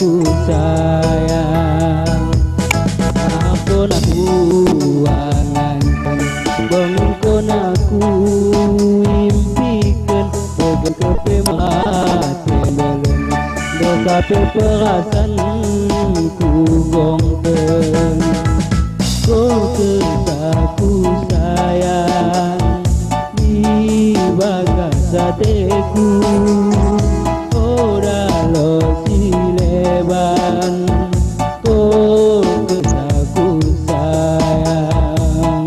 ku sayang. Aku nak buangan bengkon aku impikan bagi kepe mati belum dosa perasaan ku gongken. Kau kesaku sayang di bagas hatiku. Ora lo sileban kau kesaku sayang.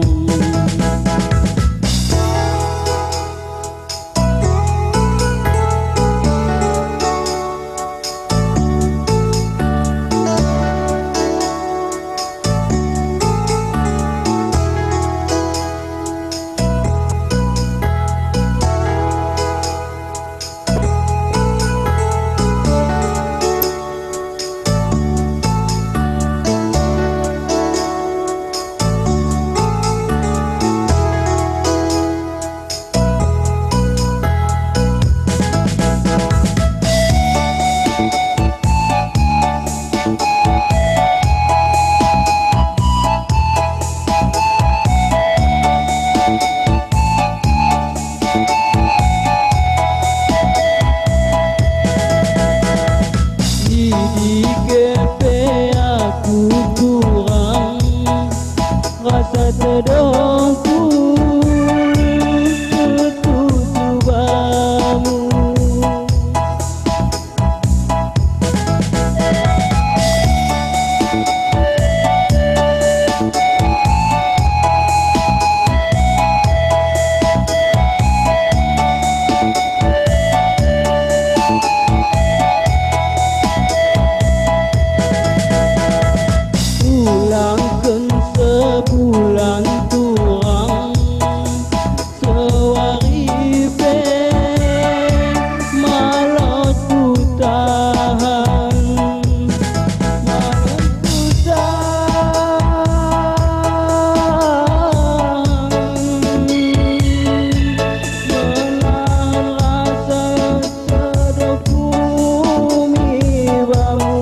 Di kepe aku kurang rasa tedongku ketutupamu. Sebulan turang sewaripe malah ku tahan, malah ku tahan, menahan rasa sedihku mibamu.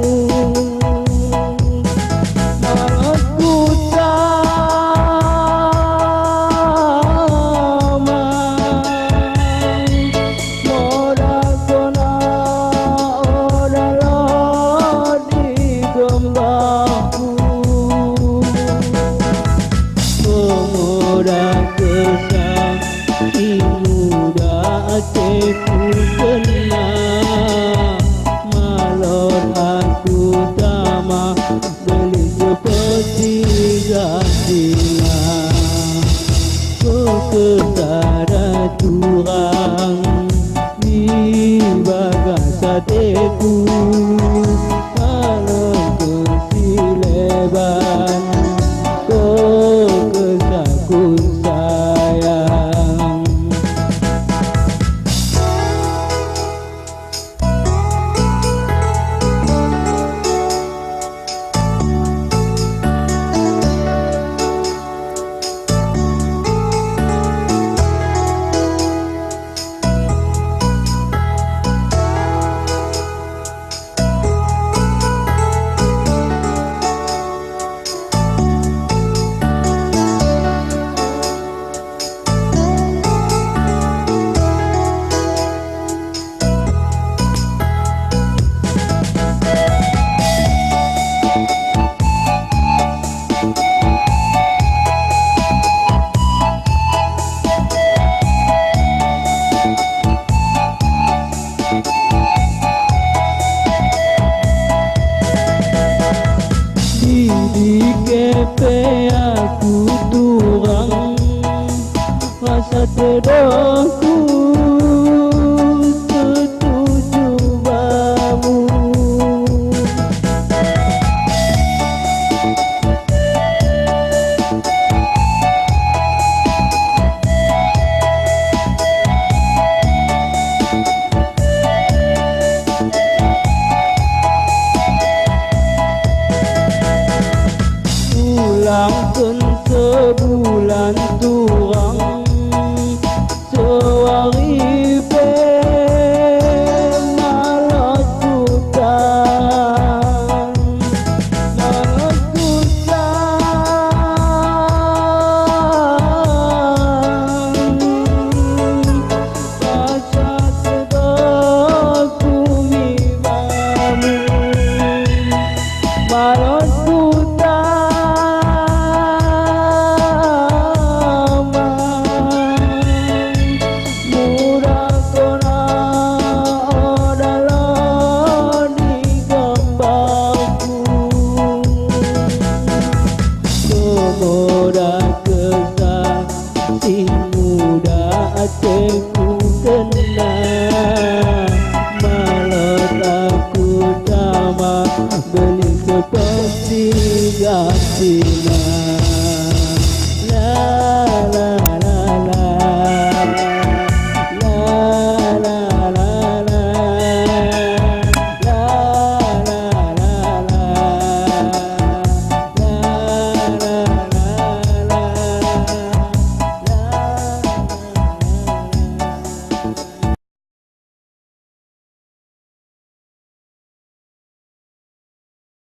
Hatiku kena malon aku tama beli seperti gantinya. Kau kesada turang di bagas hatiku kalau kesileban kau kesaku sayang. hatiku kena, malah takut sama beli seperti gantinya.